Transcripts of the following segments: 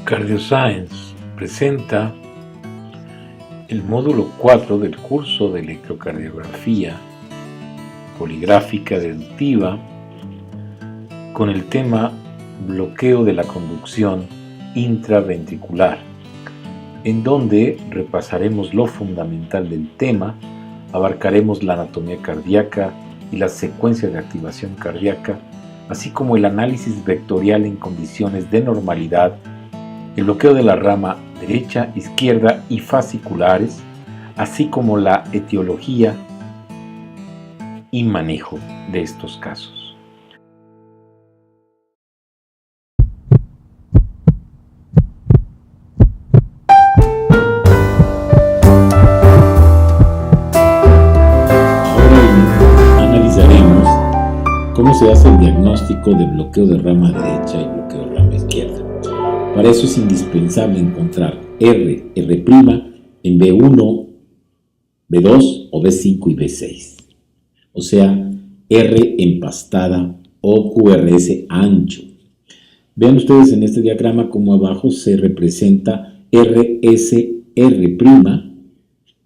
CardioScience presenta el módulo 4 del curso de electrocardiografía poligráfica deductiva con el tema bloqueo de la conducción intraventricular, en donde repasaremos lo fundamental del tema, abarcaremos la anatomía cardíaca y la secuencia de activación cardíaca, así como el análisis vectorial en condiciones de normalidad, el bloqueo de la rama derecha, izquierda y fasciculares, así como la etiología y manejo de estos casos. Ahora analizaremos cómo se hace el diagnóstico de bloqueo de rama derecha y bloqueo de rama izquierda. Para eso es indispensable encontrar R' en B1, B2 o B5 y B6. O sea, R empastada o QRS ancho. Vean ustedes en este diagrama cómo abajo se representa RSR',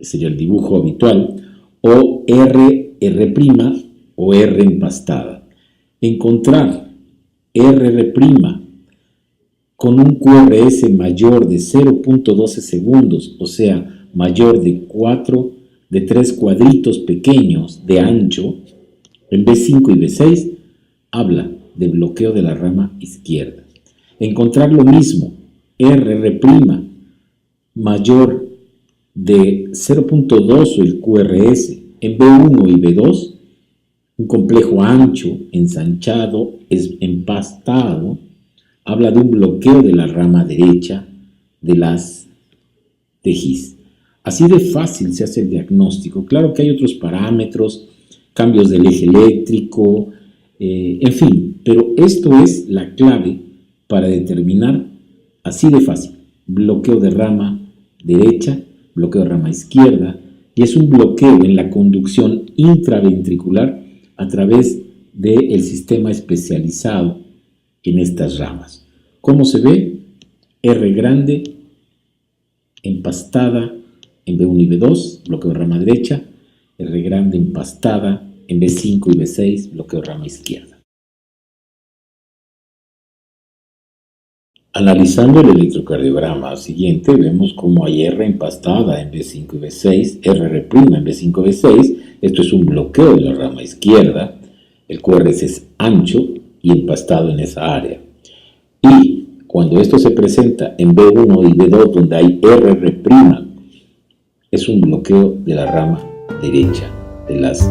sería el dibujo habitual, o RR' o R empastada. Encontrar RR' con un QRS mayor de 0.12 segundos, o sea, mayor de 3 cuadritos pequeños de ancho, en B5 y B6, habla de bloqueo de la rama izquierda. Encontrar lo mismo, RR' mayor de 0.2 o el QRS en B1 y B2, un complejo ancho, ensanchado, empastado, habla de un bloqueo de la rama derecha de las de His. Así de fácil se hace el diagnóstico. Claro que hay otros parámetros, cambios del eje eléctrico, en fin, pero esto es la clave para determinar así de fácil. Bloqueo de rama derecha, bloqueo de rama izquierda, y es un bloqueo en la conducción intraventricular a través del sistema especializado en estas ramas. ¿Cómo se ve? R grande, empastada en B1 y B2, bloqueo de rama derecha, R grande empastada en B5 y B6, bloqueo de rama izquierda. Analizando el electrocardiograma siguiente, vemos cómo hay R empastada en B5 y B6, RR' en B5 y B6, esto es un bloqueo de la rama izquierda, el QRS es ancho y empastado en esa área. Y cuando esto se presenta en B1 y B2, donde hay RR', es un bloqueo de la rama derecha de las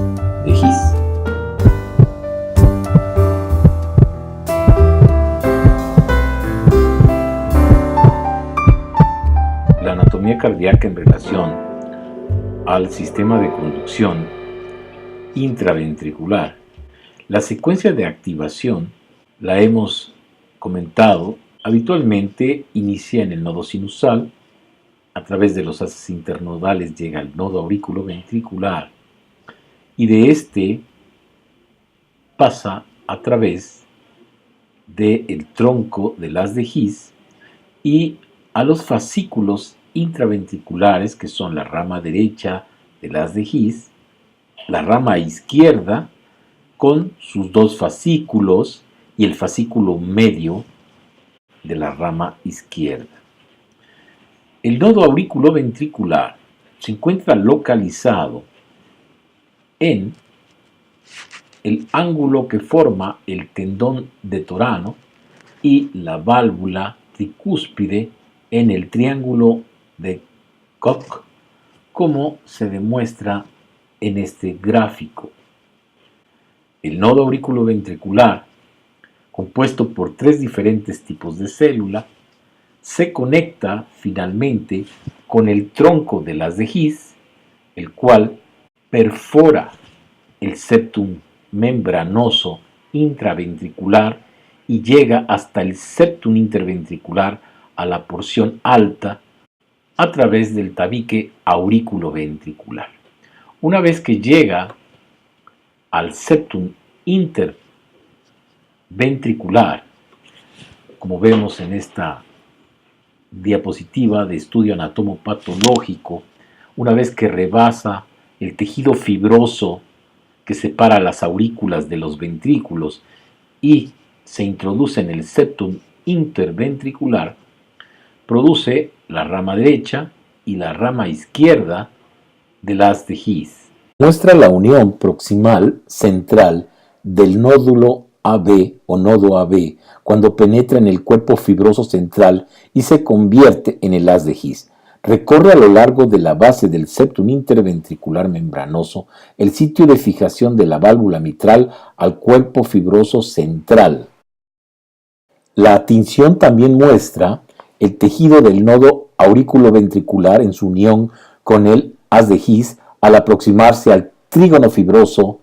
de His. La anatomía cardíaca en relación al sistema de conducción intraventricular. La secuencia de activación la hemos comentado, habitualmente inicia en el nodo sinusal, a través de los haces internodales llega al nodo auriculoventricular y de este pasa a través del tronco del haz de His y a los fascículos intraventriculares, que son la rama derecha del haz de His, la rama izquierda con sus dos fascículos y el fascículo medio de la rama izquierda. El nodo auriculoventricular se encuentra localizado en el ángulo que forma el tendón de Torano y la válvula tricúspide en el triángulo de Koch, como se demuestra en este gráfico. El nodo auriculoventricular, compuesto por 3 diferentes tipos de célula, se conecta finalmente con el tronco del haz de His, el cual perfora el septum membranoso intraventricular y llega hasta el septum interventricular a la porción alta a través del tabique auriculoventricular. Una vez que llega al septum interventricular, como vemos en esta diapositiva de estudio anatomopatológico, una vez que rebasa el tejido fibroso que separa las aurículas de los ventrículos y se introduce en el septum interventricular, produce la rama derecha y la rama izquierda del haz de His. Muestra la unión proximal central del nódulo AB o nodo AB cuando penetra en el cuerpo fibroso central y se convierte en el haz de His. Recorre a lo largo de la base del septum interventricular membranoso el sitio de fijación de la válvula mitral al cuerpo fibroso central. La tinción también muestra el tejido del nodo auriculoventricular en su unión con el haz de His al aproximarse al trígono fibroso,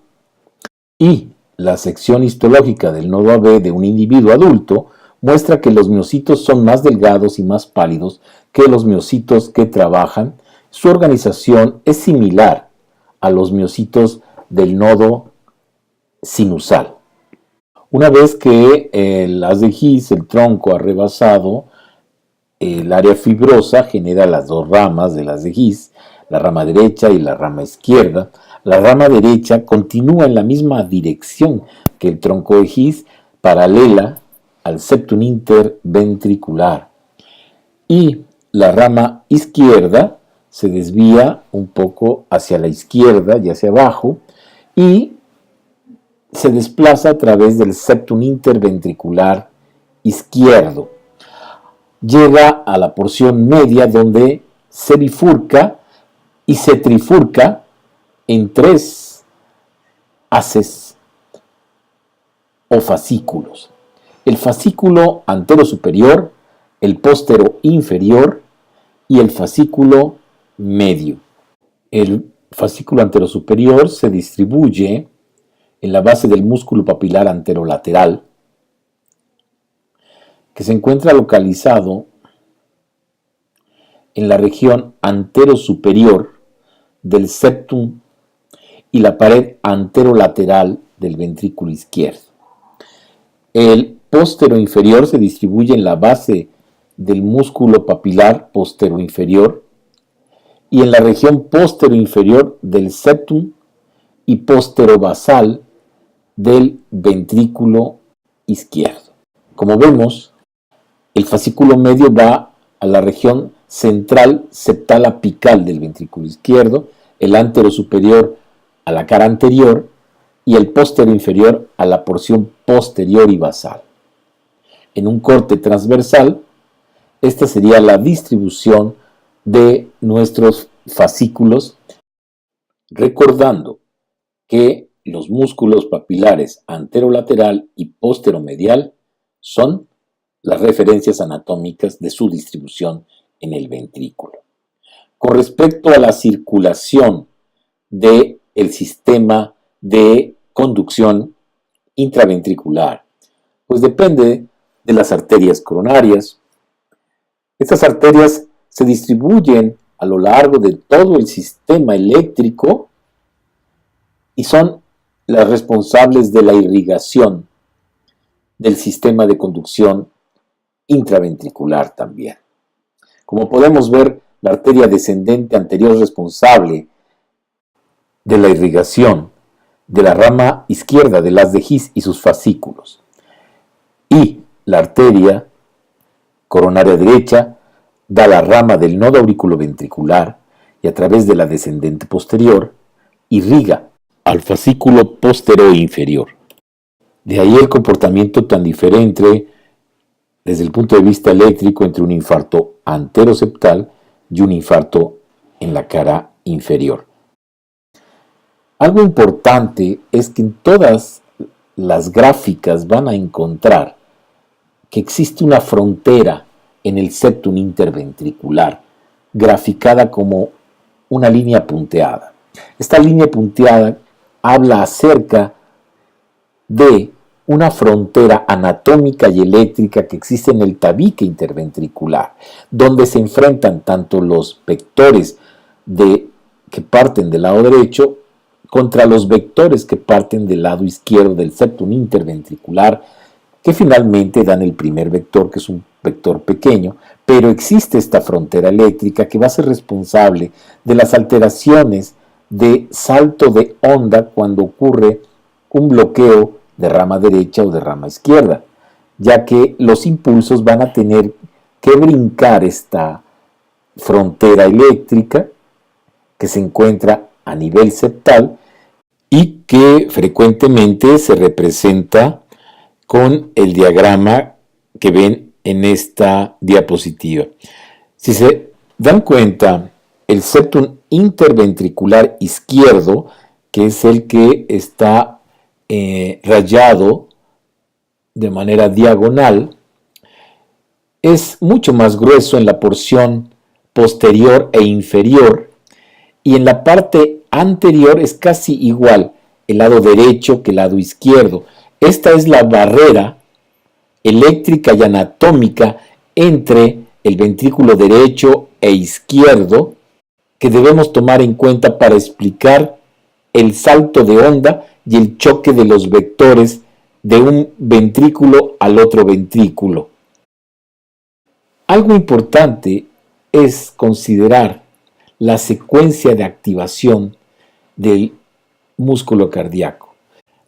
y la sección histológica del nodo AB de un individuo adulto muestra que los miocitos son más delgados y más pálidos que los miocitos que trabajan. Su organización es similar a los miocitos del nodo sinusal. Una vez que el haz de His, el tronco, ha rebasado el área fibrosa, genera las dos ramas del haz de His, la rama derecha y la rama izquierda. La rama derecha continúa en la misma dirección que el tronco de His, paralela al septum interventricular. Y la rama izquierda se desvía un poco hacia la izquierda y hacia abajo y se desplaza a través del septum interventricular izquierdo. Llega a la porción media donde se bifurca y se trifurca en 3 haces o fascículos: el fascículo antero superior, el póstero inferior y el fascículo medio. El fascículo antero superior se distribuye en la base del músculo papilar anterolateral, que se encuentra localizado en la región anterosuperior del septum y la pared anterolateral del ventrículo izquierdo. El póstero inferior se distribuye en la base del músculo papilar posteroinferior y en la región posteroinferior del septum y posterobasal del ventrículo izquierdo. Como vemos, el fascículo medio va a la región central septal apical del ventrículo izquierdo, el antero superior a la cara anterior y el póstero inferior a la porción posterior y basal. En un corte transversal, esta sería la distribución de nuestros fascículos, recordando que los músculos papilares anterolateral y posteromedial son las referencias anatómicas de su distribución en el ventrículo. Con respecto a la circulación del sistema de conducción intraventricular, pues depende de las arterias coronarias. Estas arterias se distribuyen a lo largo de todo el sistema eléctrico y son las responsables de la irrigación del sistema de conducción intraventricular también. Como podemos ver, la arteria descendente anterior es responsable de la irrigación de la rama izquierda del haz de His y sus fascículos. Y la arteria coronaria derecha da la rama del nodo auriculoventricular y a través de la descendente posterior irriga al fascículo posterior inferior. De ahí el comportamiento tan diferente desde el punto de vista eléctrico entre un infarto anteroseptal y un infarto en la cara inferior. Algo importante es que en todas las gráficas van a encontrar que existe una frontera en el septum interventricular, graficada como una línea punteada. Esta línea punteada habla acerca de una frontera anatómica y eléctrica que existe en el tabique interventricular, donde se enfrentan tanto los vectores que parten del lado derecho contra los vectores que parten del lado izquierdo del septum interventricular, que finalmente dan el primer vector, que es un vector pequeño, pero existe esta frontera eléctrica que va a ser responsable de las alteraciones de salto de onda cuando ocurre un bloqueo de rama derecha o de rama izquierda, ya que los impulsos van a tener que brincar esta frontera eléctrica que se encuentra a nivel septal y que frecuentemente se representa con el diagrama que ven en esta diapositiva. Si se dan cuenta, el septum interventricular izquierdo, que es el que está rayado de manera diagonal, es mucho más grueso en la porción posterior e inferior, y en la parte anterior es casi igual el lado derecho que el lado izquierdo. Esta es la barrera eléctrica y anatómica entre el ventrículo derecho e izquierdo que debemos tomar en cuenta para explicar el salto de onda y el choque de los vectores de un ventrículo al otro ventrículo. Algo importante es considerar la secuencia de activación del músculo cardíaco.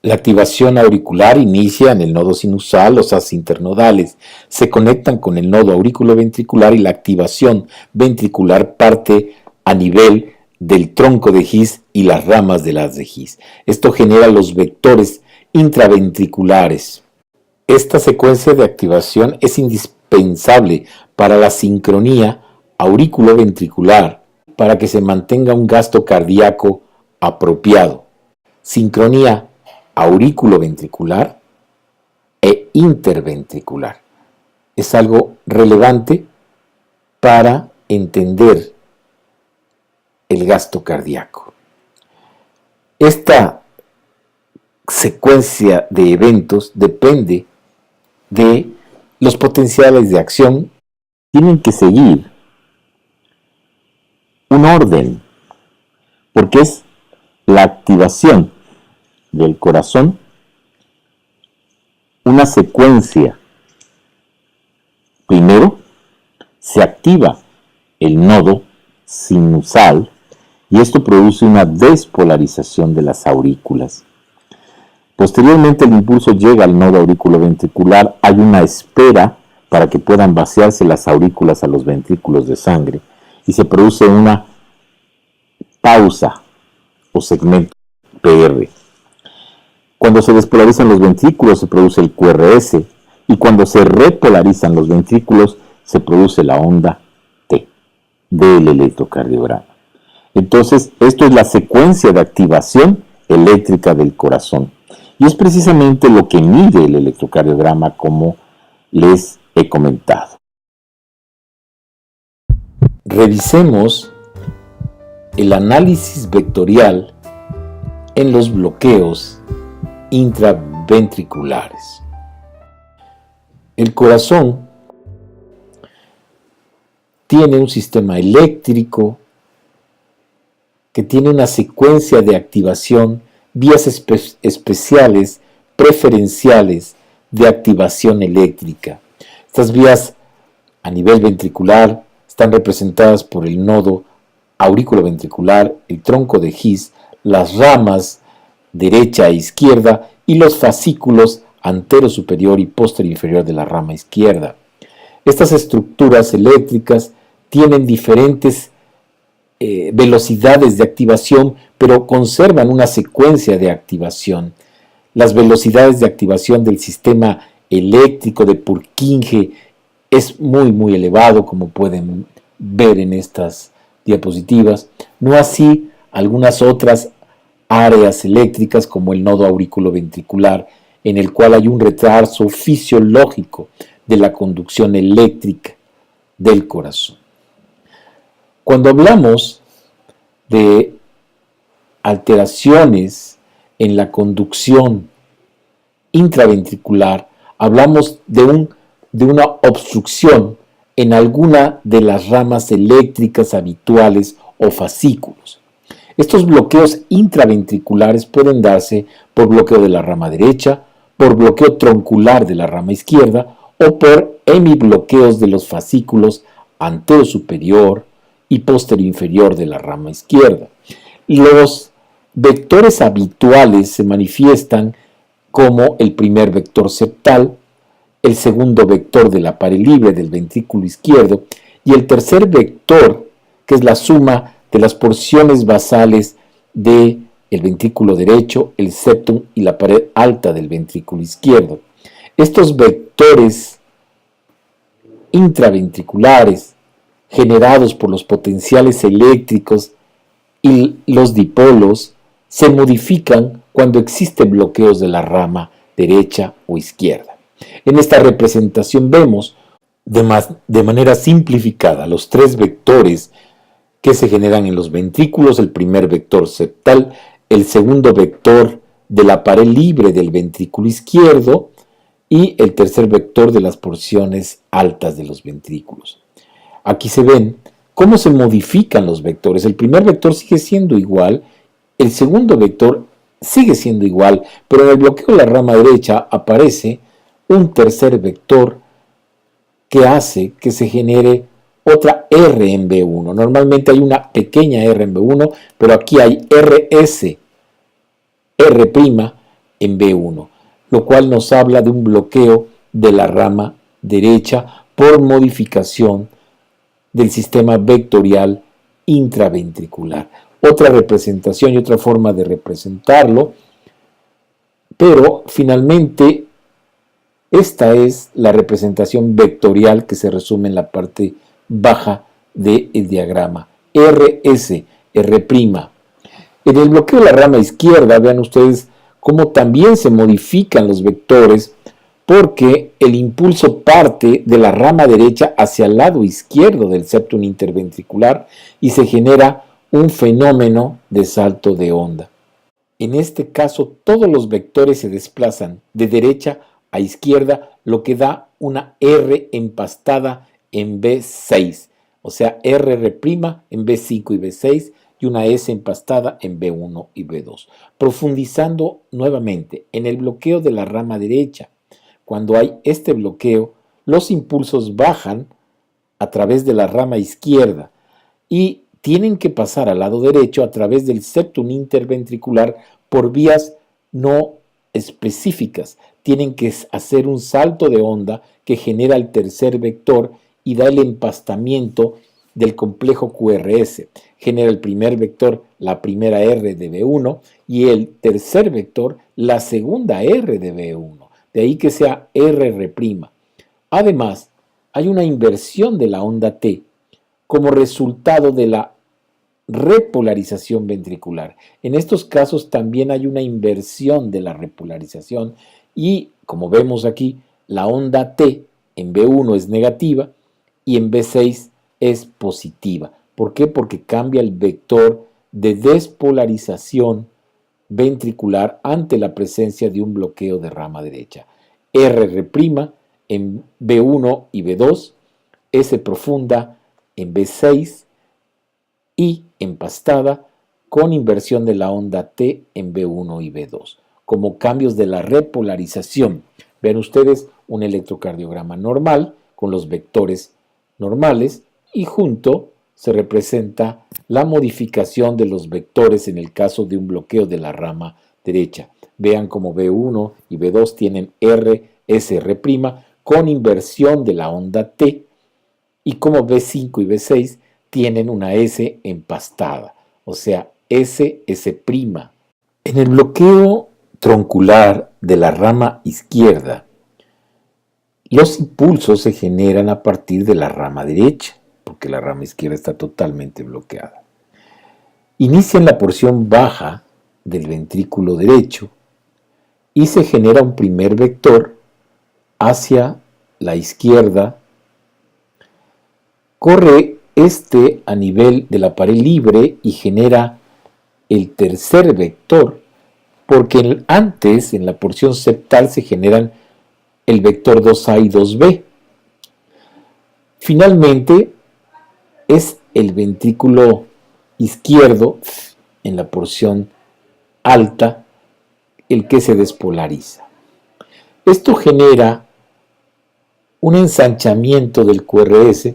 La activación auricular inicia en el nodo sinusal, los as internodales se conectan con el nodo auriculoventricular y la activación ventricular parte a nivel del tronco de His y las ramas del haz de His. Esto genera los vectores intraventriculares. Esta secuencia de activación es indispensable para la sincronía auriculoventricular para que se mantenga un gasto cardíaco apropiado. Sincronía auriculoventricular e interventricular. Es algo relevante para entender el gasto cardíaco. Esta secuencia de eventos depende de los potenciales de acción. Tienen que seguir un orden, porque es la activación del corazón, una secuencia. Primero se activa el nodo sinusal y esto produce una despolarización de las aurículas. Posteriormente el impulso llega al nodo auriculoventricular, hay una espera para que puedan vaciarse las aurículas a los ventrículos de sangre y se produce una pausa o segmento PR. Cuando se despolarizan los ventrículos se produce el QRS y cuando se repolarizan los ventrículos se produce la onda T del electrocardiograma. Entonces, esto es la secuencia de activación eléctrica del corazón. Y es precisamente lo que mide el electrocardiograma, como les he comentado. Revisemos el análisis vectorial en los bloqueos intraventriculares. El corazón tiene un sistema eléctrico que tiene una secuencia de activación, vías especiales, preferenciales de activación eléctrica. Estas vías a nivel ventricular están representadas por el nodo auriculoventricular, el tronco de His, las ramas derecha e izquierda y los fascículos antero superior y posterior inferior de la rama izquierda. Estas estructuras eléctricas tienen diferentes velocidades de activación, pero conservan una secuencia de activación. Las velocidades de activación del sistema eléctrico de Purkinje es muy elevado, como pueden ver en estas diapositivas. No así algunas otras áreas eléctricas como el nodo auriculoventricular, en el cual hay un retraso fisiológico de la conducción eléctrica del corazón. Cuando hablamos de alteraciones en la conducción intraventricular, hablamos de una obstrucción en alguna de las ramas eléctricas habituales o fascículos. Estos bloqueos intraventriculares pueden darse por bloqueo de la rama derecha, por bloqueo troncular de la rama izquierda o por hemibloqueos de los fascículos anterior superior y posterior inferior de la rama izquierda. Los vectores habituales se manifiestan como el primer vector septal, el segundo vector de la pared libre del ventrículo izquierdo y el tercer vector, que es la suma de las porciones basales del ventrículo derecho, el septum y la pared alta del ventrículo izquierdo. Estos vectores intraventriculares generados por los potenciales eléctricos y los dipolos se modifican cuando existen bloqueos de la rama derecha o izquierda. En esta representación vemos de manera simplificada los tres vectores que se generan en los ventrículos: el primer vector septal, el segundo vector de la pared libre del ventrículo izquierdo y el tercer vector de las porciones altas de los ventrículos. Aquí se ven cómo se modifican los vectores. El primer vector sigue siendo igual, el segundo vector sigue siendo igual, pero en el bloqueo de la rama derecha aparece un tercer vector que hace que se genere otra R en B1. Normalmente hay una pequeña R en B1, pero aquí hay RS, R' en B1, lo cual nos habla de un bloqueo de la rama derecha por modificación del sistema vectorial intraventricular. Otra representación y otra forma de representarlo, pero finalmente esta es la representación vectorial que se resume en la parte baja del diagrama. RS, R'. En el bloqueo de la rama izquierda, vean ustedes cómo también se modifican los vectores, porque el impulso parte de la rama derecha hacia el lado izquierdo del septum interventricular y se genera un fenómeno de salto de onda. En este caso, todos los vectores se desplazan de derecha a izquierda, lo que da una R empastada en B6, o sea, R' en B5 y B6 y una S empastada en B1 y B2. Profundizando nuevamente en el bloqueo de la rama derecha, cuando hay este bloqueo, los impulsos bajan a través de la rama izquierda y tienen que pasar al lado derecho a través del septum interventricular por vías no específicas. Tienen que hacer un salto de onda que genera el tercer vector y da el empastamiento del complejo QRS. Genera el primer vector, la primera R de B1, y el tercer vector, la segunda R de B1. De ahí que sea R'. Además, hay una inversión de la onda T como resultado de la repolarización ventricular. En estos casos también hay una inversión de la repolarización y, como vemos aquí, la onda T en B1 es negativa y en B6 es positiva. ¿Por qué? Porque cambia el vector de despolarización ventricular ante la presencia de un bloqueo de rama derecha. R' en B1 y B2, S profunda en B6 y empastada con inversión de la onda T en B1 y B2, como cambios de la repolarización. Ven ustedes un electrocardiograma normal con los vectores normales y junto se representa la modificación de los vectores en el caso de un bloqueo de la rama derecha. Vean como B1 y B2 tienen RSR' con inversión de la onda T y como B5 y B6 tienen una S empastada, o sea, SS'. En el bloqueo troncular de la rama izquierda, Los impulsos se generan a partir de la rama derecha, porque la rama izquierda está totalmente bloqueada. Inicia en la porción baja del ventrículo derecho y se genera un primer vector hacia la izquierda. Corre a nivel de la pared libre y genera el tercer vector, porque antes en la porción septal se generan el vector 2A y 2B. Finalmente es el ventrículo izquierdo en la porción alta el que se despolariza. Esto genera un ensanchamiento del QRS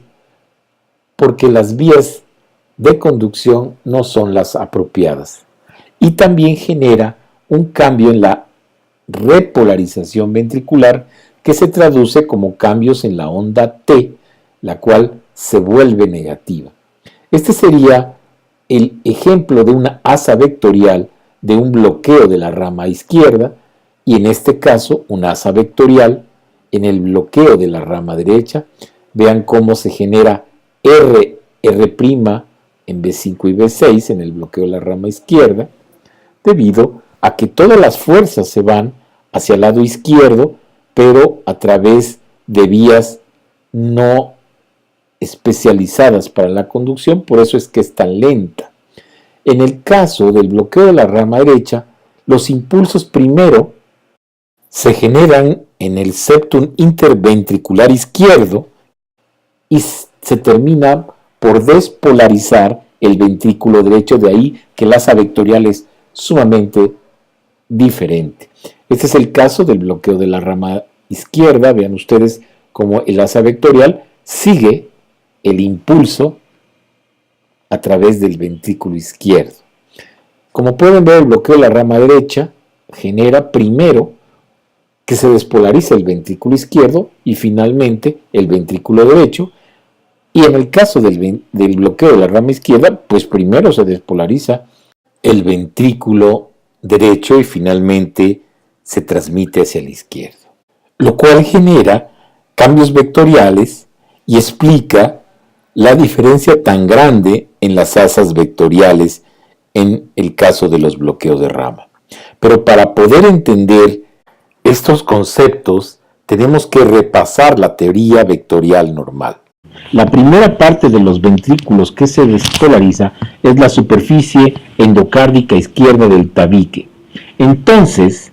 porque las vías de conducción no son las apropiadas, y también genera un cambio en la repolarización ventricular que se traduce como cambios en la onda T, la cual se vuelve negativa. Este sería el ejemplo de una asa vectorial de un bloqueo de la rama izquierda, y en este caso una asa vectorial en el bloqueo de la rama derecha. Vean cómo se genera R' en B5 y B6 en el bloqueo de la rama izquierda, debido a que todas las fuerzas se van hacia el lado izquierdo, pero a través de vías no especializadas para la conducción, por eso es que es tan lenta. En el caso del bloqueo de la rama derecha, los impulsos primero se generan en el septum interventricular izquierdo y se termina por despolarizar el ventrículo derecho, de ahí que la asa vectorial es sumamente diferente. Este es el caso del bloqueo de la rama izquierda. Vean ustedes cómo el asa vectorial sigue el impulso a través del ventrículo izquierdo. Como pueden ver, el bloqueo de la rama derecha genera primero que se despolarice el ventrículo izquierdo y finalmente el ventrículo derecho. Y en el caso del bloqueo de la rama izquierda, pues primero se despolariza el ventrículo derecho y finalmente se transmite hacia la izquierda, lo cual genera cambios vectoriales y explica la diferencia tan grande en las asas vectoriales en el caso de los bloqueos de rama. Pero para poder entender estos conceptos tenemos que repasar la teoría vectorial normal. La primera parte de los ventrículos que se despolariza es la superficie endocárdica izquierda del tabique. Entonces,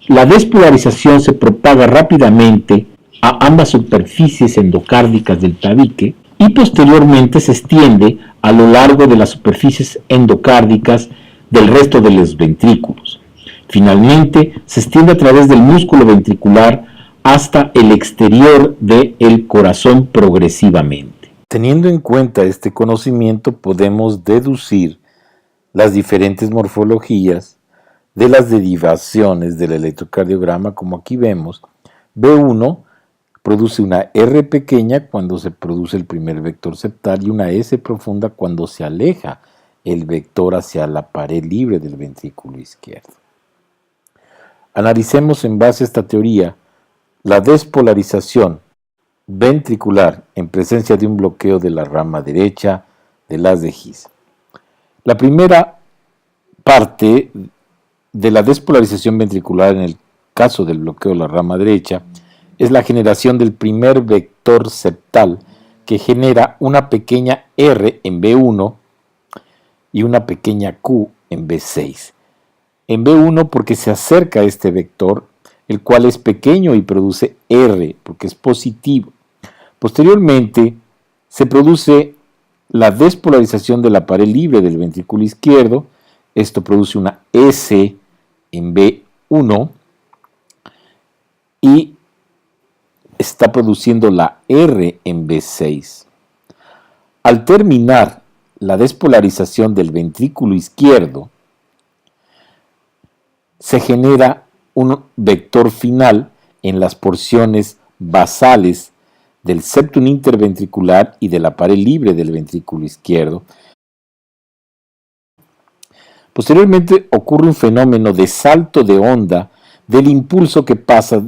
la despolarización se propaga rápidamente a ambas superficies endocárdicas del tabique y posteriormente se extiende a lo largo de las superficies endocárdicas del resto de los ventrículos. Finalmente, se extiende a través del músculo ventricular hasta el exterior del corazón progresivamente. Teniendo en cuenta este conocimiento, podemos deducir las diferentes morfologías de las derivaciones del electrocardiograma, como aquí vemos. B1 produce una R pequeña cuando se produce el primer vector septal y una S profunda cuando se aleja el vector hacia la pared libre del ventrículo izquierdo. Analicemos en base a esta teoría la despolarización ventricular en presencia de un bloqueo de la rama derecha del haz de His. La primera parte de la despolarización ventricular en el caso del bloqueo de la rama derecha es la generación del primer vector septal, que genera una pequeña R en B1 y una pequeña Q en B6. En B1 porque se acerca a este vector, el cual es pequeño y produce R porque es positivo. Posteriormente se produce la despolarización de la pared libre del ventrículo izquierdo. Esto produce una S en B1 y está produciendo la R en B6. Al terminar la despolarización del ventrículo izquierdo, se genera un vector final en las porciones basales del septum interventricular y de la pared libre del ventrículo izquierdo. Posteriormente ocurre un fenómeno de salto de onda del impulso que pasa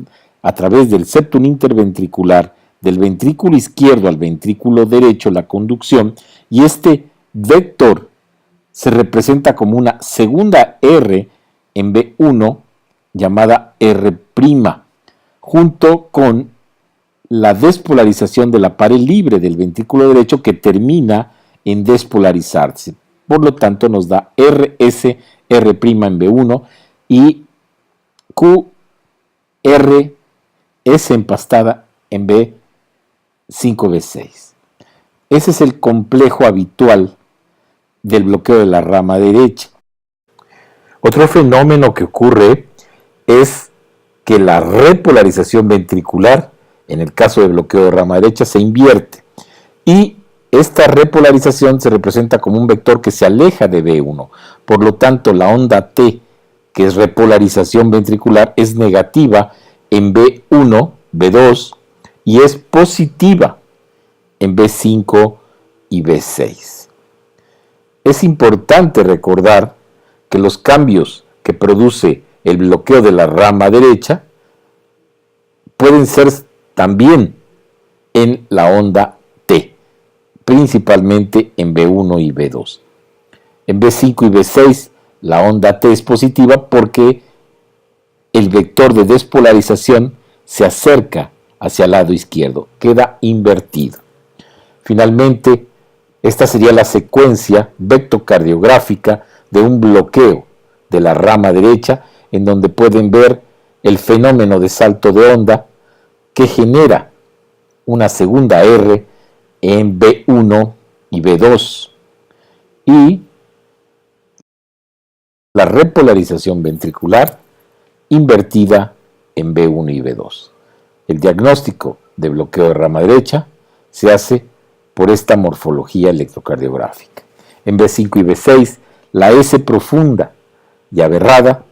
a través del septum interventricular del ventrículo izquierdo al ventrículo derecho la conducción, y este vector se representa como una segunda R en B1 llamada R', junto con la despolarización de la pared libre del ventrículo derecho que termina en despolarizarse. Por lo tanto, nos da RS, R' en B1 y QR, S empastada en B5, B6. Ese es el complejo habitual del bloqueo de la rama derecha. Otro fenómeno que ocurre es que la repolarización ventricular, en el caso de bloqueo de rama derecha, se invierte. Y esta repolarización se representa como un vector que se aleja de B1. Por lo tanto, la onda T, que es repolarización ventricular, es negativa en B1, B2 y es positiva en B5 y B6. Es importante recordar que los cambios que produce el bloqueo de la rama derecha pueden ser también en la onda T, principalmente en B1 y B2. En B5 y B6 la onda T es positiva porque el vector de despolarización se acerca hacia el lado izquierdo, queda invertido. Finalmente, esta sería la secuencia vectocardiográfica de un bloqueo de la rama derecha, en donde pueden ver el fenómeno de salto de onda que genera una segunda R en B1 y B2 y la repolarización ventricular invertida en B1 y B2. El diagnóstico de bloqueo de rama derecha se hace por esta morfología electrocardiográfica. En B5 y B6, la S profunda y aberrada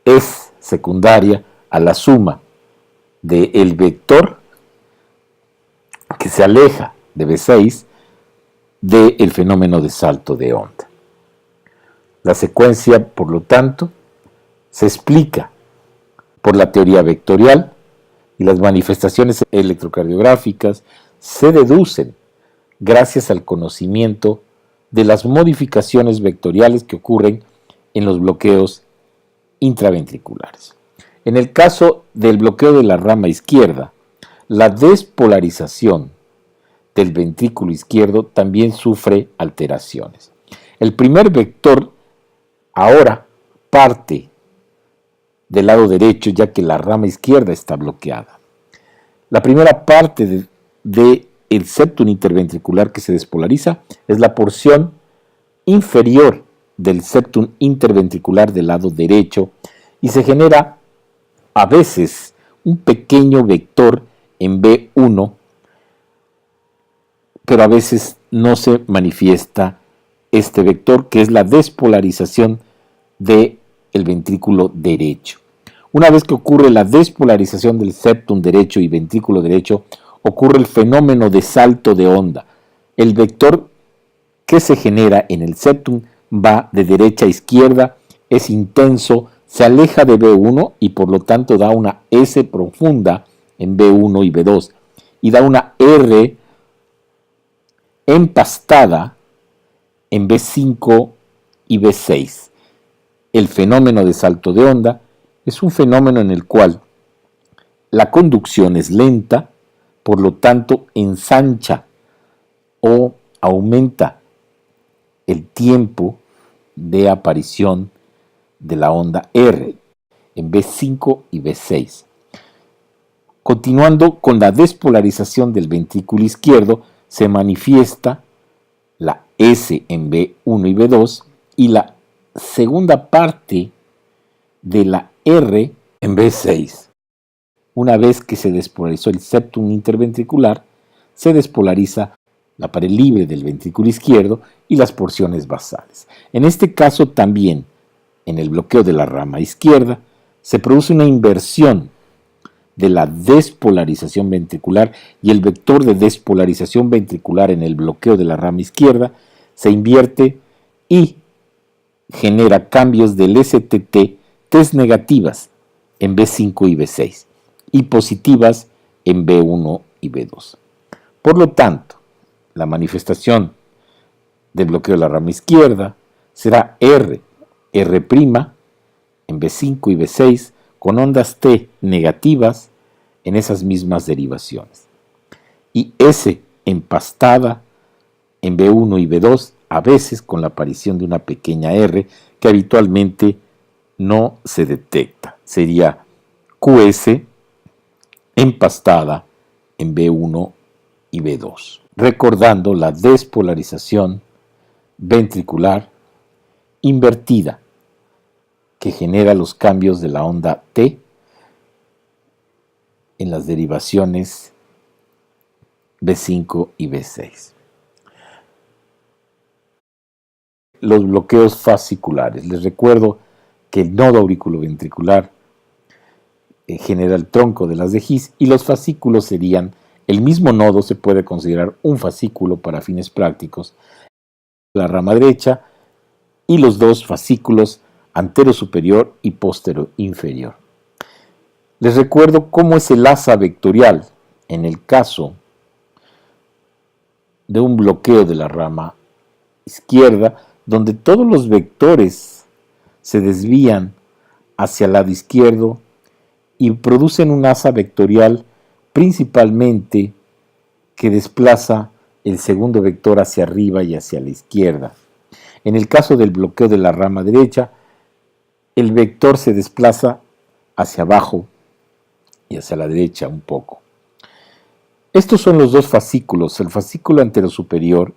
es secundaria a la suma del vector que se aleja de B6 del fenómeno de salto de onda. La secuencia, por lo tanto, se explica por la teoría vectorial y las manifestaciones electrocardiográficas se deducen gracias al conocimiento de las modificaciones vectoriales que ocurren en los bloqueos intraventriculares. En el caso del bloqueo de la rama izquierda, la despolarización del ventrículo izquierdo también sufre alteraciones. El primer vector ahora parte del lado derecho, ya que la rama izquierda está bloqueada. La primera parte del septum interventricular que se despolariza es la porción inferior del septum interventricular del lado derecho y se genera a veces un pequeño vector en B1, pero a veces no se manifiesta este vector, que es la despolarización del ventrículo derecho. Una vez que ocurre la despolarización del septum derecho y ventrículo derecho, ocurre el fenómeno de salto de onda. El vector que se genera en el septum va de derecha a izquierda, es intenso, se aleja de B1 y por lo tanto da una S profunda en B1 y B2 y da una R empastada en B5 y B6. El fenómeno de salto de onda es un fenómeno en el cual la conducción es lenta, por lo tanto ensancha o aumenta el tiempo de aparición de la onda R en B5 y B6. Continuando con la despolarización del ventrículo izquierdo, se manifiesta la S en B1 y B2 y la segunda parte de la R en B6. Una vez que se despolarizó el septum interventricular, se despolariza la pared libre del ventrículo izquierdo y las porciones basales. En este caso también, en el bloqueo de la rama izquierda, se produce una inversión de la despolarización ventricular y el vector de despolarización ventricular en el bloqueo de la rama izquierda se invierte y genera cambios del STT, Ts negativas en B5 y B6. y positivas en B1 y B2. Por lo tanto, la manifestación de bloqueo de la rama izquierda será R' en B5 y B6 con ondas T negativas en esas mismas derivaciones. Y S empastada en B1 y B2, a veces con la aparición de una pequeña R que habitualmente no se detecta. Sería QS empastada en B1 y B2, recordando la despolarización ventricular invertida que genera los cambios de la onda T en las derivaciones B5 y B6. Los bloqueos fasciculares. Les recuerdo que el nodo auriculoventricular genera el tronco de las de His y los fascículos serían, el mismo nodo se puede considerar un fascículo para fines prácticos, la rama derecha y los dos fascículos antero superior y postero inferior. Les recuerdo cómo es el asa vectorial en el caso de un bloqueo de la rama izquierda, donde todos los vectores se desvían hacia el lado izquierdo y producen un asa vectorial principalmente que desplaza el segundo vector hacia arriba y hacia la izquierda. En el caso del bloqueo de la rama derecha, el vector se desplaza hacia abajo y hacia la derecha un poco. Estos son los dos fascículos, el fascículo anterosuperior,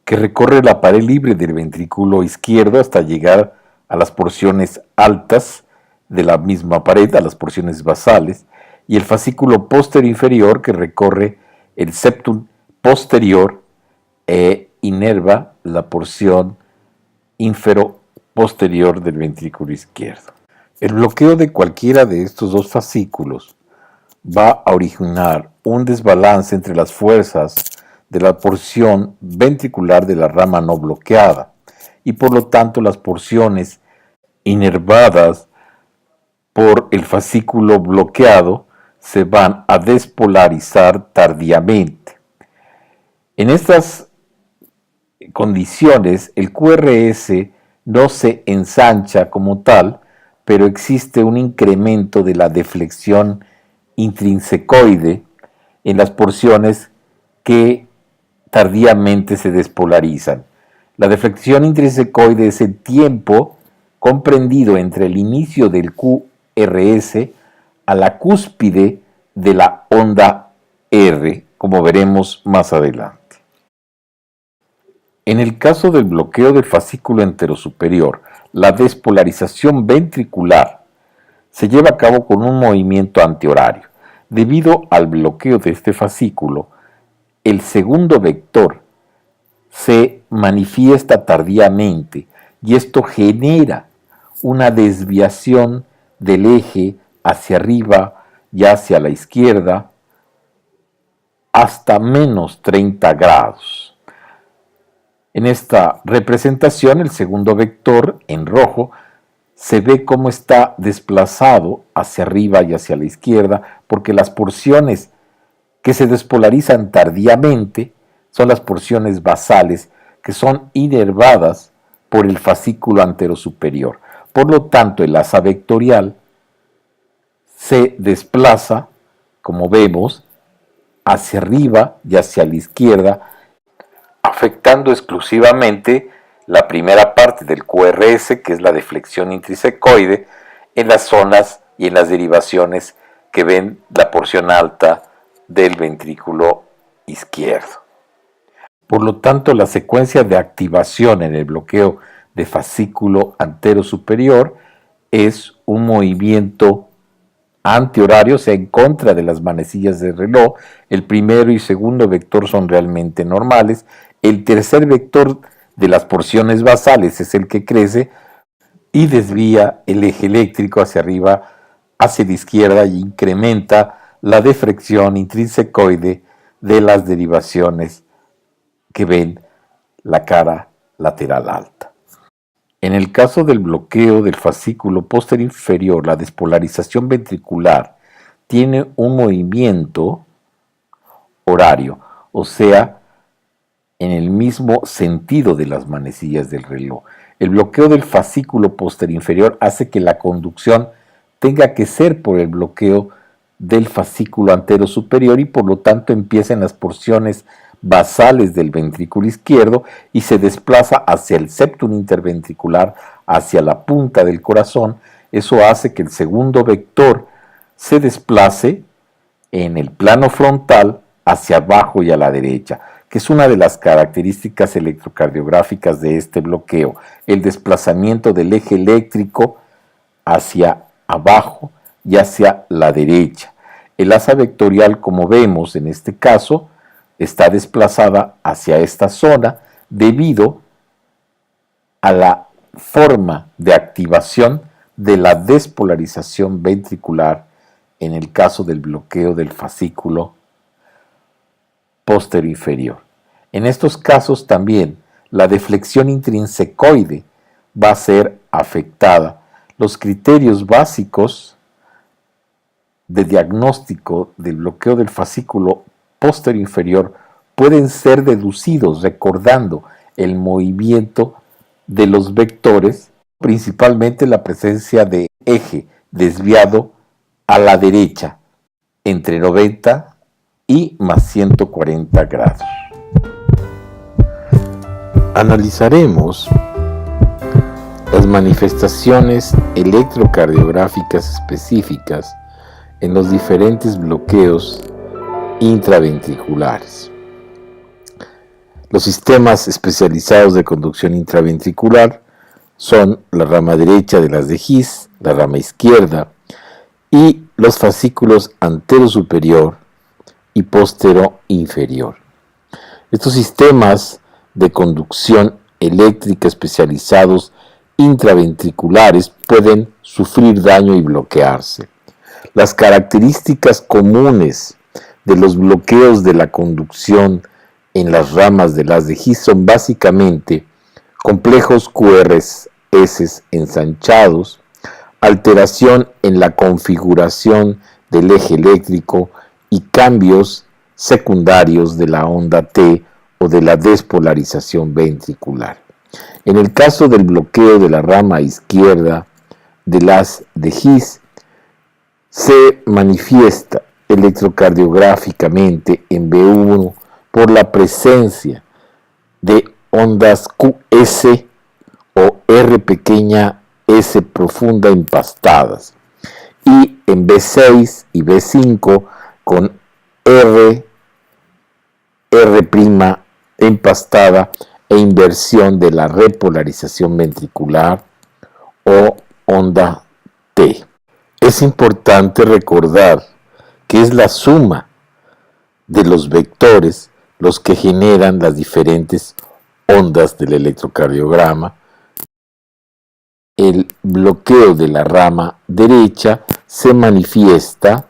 que recorre la pared libre del ventrículo izquierdo hasta llegar a las porciones altas de la misma pared, a las porciones basales, y el fascículo posterior inferior que recorre el septum posterior e inerva la porción infero-posterior del ventrículo izquierdo. El bloqueo de cualquiera de estos dos fascículos va a originar un desbalance entre las fuerzas de la porción ventricular de la rama no bloqueada y por lo tanto las porciones inervadas por el fascículo bloqueado se van a despolarizar tardíamente. En estas condiciones el QRS no se ensancha como tal, pero existe un incremento de la deflexión intrinsecoide en las porciones que tardíamente se despolarizan. La deflexión intrinsecoide es el tiempo comprendido entre el inicio del QRS a la cúspide de la onda R, como veremos más adelante. En el caso del bloqueo del fascículo enterosuperior, la despolarización ventricular se lleva a cabo con un movimiento antihorario. Debido al bloqueo de este fascículo, el segundo vector se manifiesta tardíamente y esto genera una desviación del eje hacia arriba y hacia la izquierda hasta menos 30 grados. En esta representación, el segundo vector en rojo se ve cómo está desplazado hacia arriba y hacia la izquierda, porque las porciones que se despolarizan tardíamente son las porciones basales que son inervadas por el fascículo anterosuperior. Por lo tanto, el asa vectorial se desplaza, como vemos, hacia arriba y hacia la izquierda, afectando exclusivamente la primera parte del QRS, que es la deflexión intrinsecoide, en las zonas y en las derivaciones que ven la porción alta del ventrículo izquierdo. Por lo tanto, la secuencia de activación en el bloqueo de fascículo anterosuperior es un movimiento antihorario, o sea, en contra de las manecillas del reloj. El primero y segundo vector son realmente normales. El tercer vector de las porciones basales es el que crece y desvía el eje eléctrico hacia arriba, hacia la izquierda y incrementa la deflexión intrinsecoide de las derivaciones que ven la cara lateral alta. En el caso del bloqueo del fascículo posterior inferior, la despolarización ventricular tiene un movimiento horario, o sea, en el mismo sentido de las manecillas del reloj. El bloqueo del fascículo posterior hace que la conducción tenga que ser por el bloqueo del fascículo antero superior y por lo tanto empieza en las porciones basales del ventrículo izquierdo y se desplaza hacia el septum interventricular, hacia la punta del corazón. Eso hace que el segundo vector se desplace en el plano frontal hacia abajo y a la derecha, que es una de las características electrocardiográficas de este bloqueo, el desplazamiento del eje eléctrico hacia abajo y hacia la derecha. El asa vectorial, como vemos en este caso, está desplazada hacia esta zona debido a la forma de activación de la despolarización ventricular en el caso del bloqueo del fascículo posterior inferior. En estos casos también la deflexión intrinsecoide va a ser afectada. Los criterios básicos de diagnóstico del bloqueo del fascículo posterior inferior pueden ser deducidos recordando el movimiento de los vectores, principalmente la presencia de eje desviado a la derecha entre 90 y más 140 grados. Analizaremos las manifestaciones electrocardiográficas específicas en los diferentes bloqueos intraventriculares. Los sistemas especializados de conducción intraventricular son la rama derecha de las de His, la rama izquierda y los fascículos antero superior y postero inferior. Estos sistemas de conducción eléctrica especializados intraventriculares pueden sufrir daño y bloquearse. Las características comunes de los bloqueos de la conducción en las ramas de las de His son básicamente complejos QRS ensanchados, alteración en la configuración del eje eléctrico y cambios secundarios de la onda T o de la despolarización ventricular. En el caso del bloqueo de la rama izquierda de las de His, se manifiesta electrocardiográficamente en B1 por la presencia de ondas QS o R pequeña S profunda empastadas, y en B6 y B5 con R empastada e inversión de la repolarización ventricular o onda T. Es importante recordar que es la suma de los vectores los que generan las diferentes ondas del electrocardiograma. El bloqueo de la rama derecha se manifiesta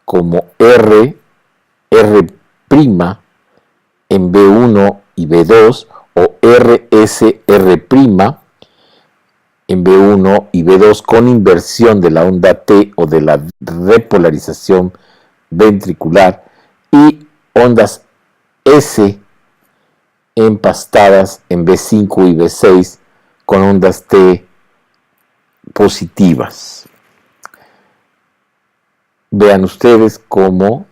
como R en B1 y B2 o RSR' en B1 y B2 con inversión de la onda T o de la repolarización ventricular, y ondas S empastadas en B5 y B6 con ondas T positivas. Vean ustedes cómo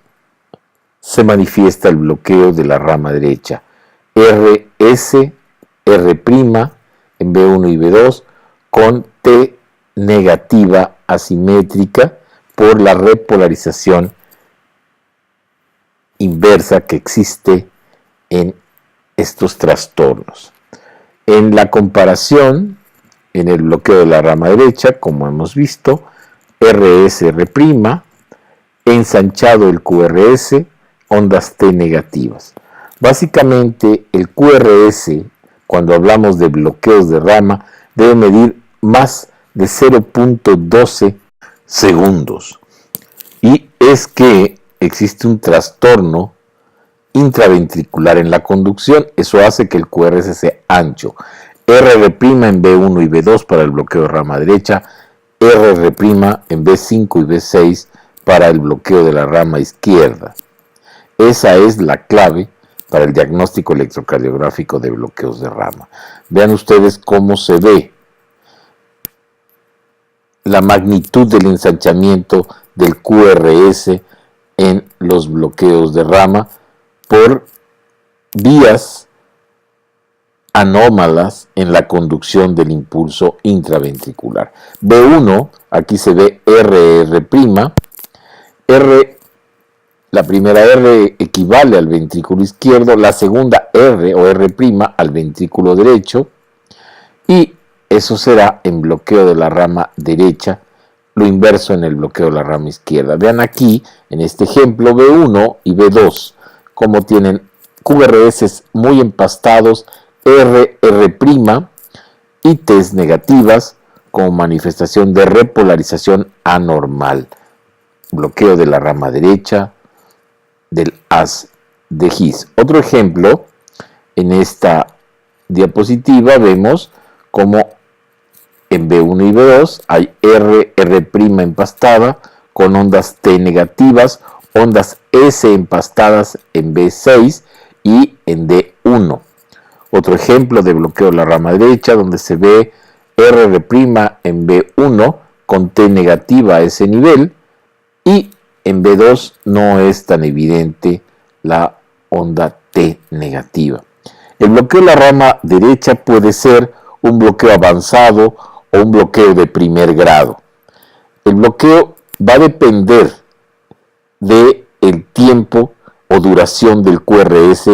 se manifiesta el bloqueo de la rama derecha. RS, R' en B1 y B2 con T negativa asimétrica por la repolarización inversa que existe en estos trastornos. En la comparación, en el bloqueo de la rama derecha, como hemos visto, RSR', ensanchado el QRS, ondas T negativas. Básicamente, el QRS, cuando hablamos de bloqueos de rama, debe medir más de 0.12 segundos. Y es que existe un trastorno intraventricular en la conducción. Eso hace que el QRS sea ancho. RR' en B1 y B2 para el bloqueo de rama derecha, RR' en B5 y B6 para el bloqueo de la rama izquierda. Esa es la clave para el diagnóstico electrocardiográfico de bloqueos de rama. Vean ustedes cómo se ve la magnitud del ensanchamiento del QRS en los bloqueos de rama por vías anómalas en la conducción del impulso intraventricular. B1, aquí se ve RR', la primera R equivale al ventrículo izquierdo, la segunda R o R' al ventrículo derecho, y eso será en bloqueo de la rama derecha, lo inverso en el bloqueo de la rama izquierda. Vean aquí, en este ejemplo, B1 y B2, como tienen QRS muy empastados, RR' y T's negativas como manifestación de repolarización anormal. Bloqueo de la rama derecha del haz de His. Otro ejemplo, en esta diapositiva vemos como en B1 y B2 hay RR' empastada con ondas T negativas, ondas S empastadas en B6 y en D1. Otro ejemplo de bloqueo de la rama derecha donde se ve RR' en B1 con T negativa a ese nivel, y en B2 no es tan evidente la onda T negativa. El bloqueo de la rama derecha puede ser un bloqueo avanzado o un bloqueo de primer grado. El bloqueo va a depender del tiempo o duración del QRS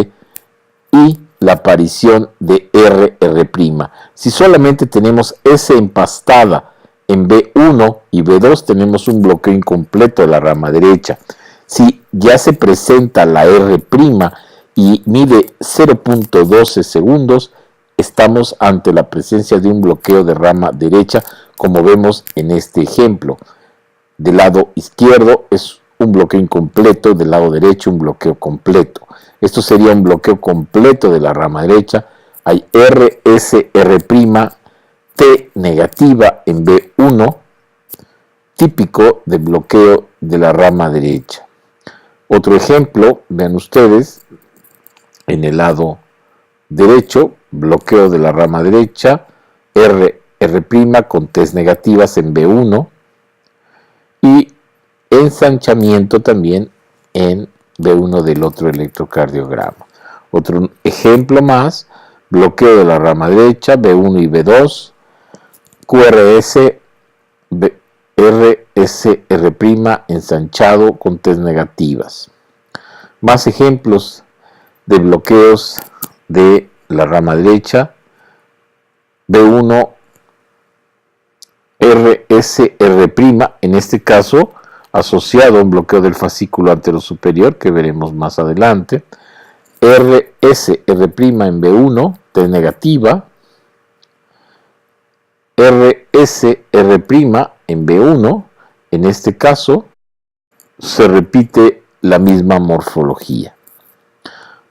y la aparición de RR'. Si solamente tenemos S empastada en B1 y B2, tenemos un bloqueo incompleto de la rama derecha. Si ya se presenta la R' y mide 0.12 segundos, estamos ante la presencia de un bloqueo de rama derecha, como vemos en este ejemplo. Del lado izquierdo es un bloqueo incompleto, del lado derecho un bloqueo completo. Esto sería un bloqueo completo de la rama derecha. Hay RSR', T negativa en B1, típico de bloqueo de la rama derecha. Otro ejemplo, vean ustedes, en el lado derecho, bloqueo de la rama derecha, RR' con T's negativas en B1 y ensanchamiento también en B1 del otro electrocardiograma. Otro ejemplo más, bloqueo de la rama derecha, B1 y B2, QRS, RSR' ensanchado con T's negativas. Más ejemplos de bloqueos de la rama derecha, B1 RSR', en este caso asociado a un bloqueo del fascículo anterosuperior que veremos más adelante, RSR' en B1, T negativa, RSR' en B1, en este caso se repite la misma morfología.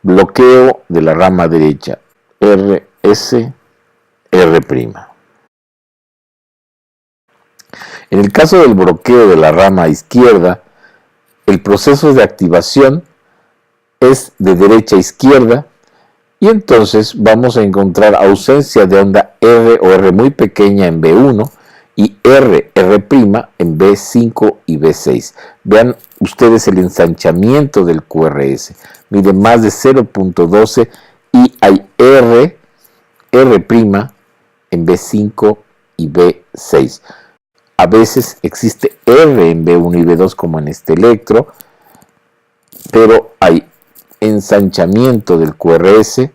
Bloqueo de la rama derecha, RSR'. En el caso del bloqueo de la rama izquierda, el proceso de activación es de derecha a izquierda, y entonces vamos a encontrar ausencia de onda R o R muy pequeña en B1 y RR' en B5 y B6. Vean ustedes el ensanchamiento del QRS. Mide más de 0.12 y hay R' en B5 y B6. A veces existe R en B1 y B2 como en este electro, pero hay ensanchamiento del QRS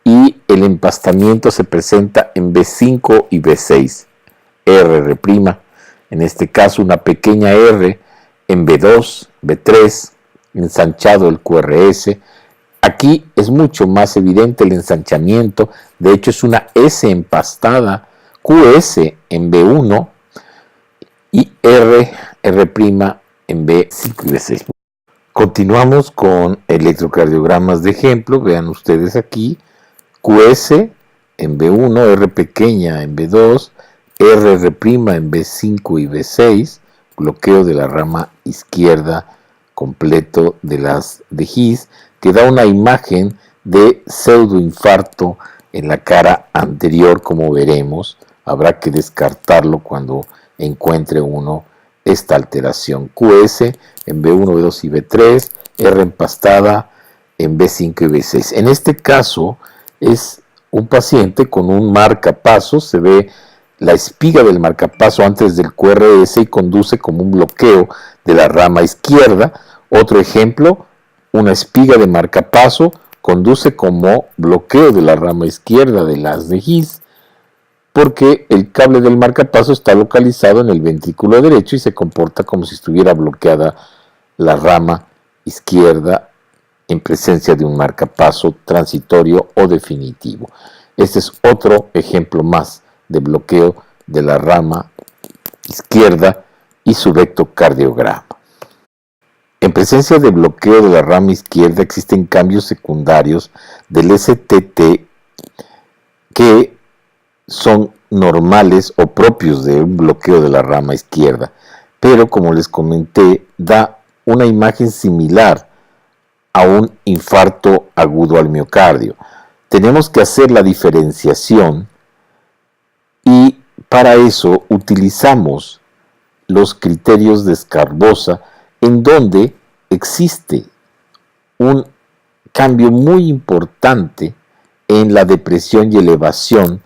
y el empastamiento se presenta en B5 y B6. RR', en este caso una pequeña R en B2, B3, ensanchado el QRS. Aquí es mucho más evidente el ensanchamiento, de hecho es una S empastada, QS en B1 y RR' en B5 y B6. Continuamos con electrocardiogramas de ejemplo. Vean ustedes aquí, QS en B1, R pequeña en B2, RR' en B5 y B6, bloqueo de la rama izquierda completo de las de His, que da una imagen de pseudoinfarto en la cara anterior, como veremos. Habrá que descartarlo cuando encuentre uno esta alteración. QS en B1, B2 y B3, R empastada en B5 y B6. En este caso es un paciente con un marcapasos, se ve la espiga del marcapaso antes del QRS y conduce como un bloqueo de la rama izquierda. Otro ejemplo, una espiga de marcapaso conduce como bloqueo de la rama izquierda de las de His, porque el cable del marcapaso está localizado en el ventrículo derecho y se comporta como si estuviera bloqueada la rama izquierda en presencia de un marcapaso transitorio o definitivo. Este es otro ejemplo más de bloqueo de la rama izquierda y su rectocardiograma. En presencia de bloqueo de la rama izquierda existen cambios secundarios del STT que son normales o propios de un bloqueo de la rama izquierda, pero como les comenté, da una imagen similar a un infarto agudo al miocardio. Tenemos que hacer la diferenciación y para eso utilizamos los criterios de Sgarbossa, en donde existe un cambio muy importante en la depresión y elevación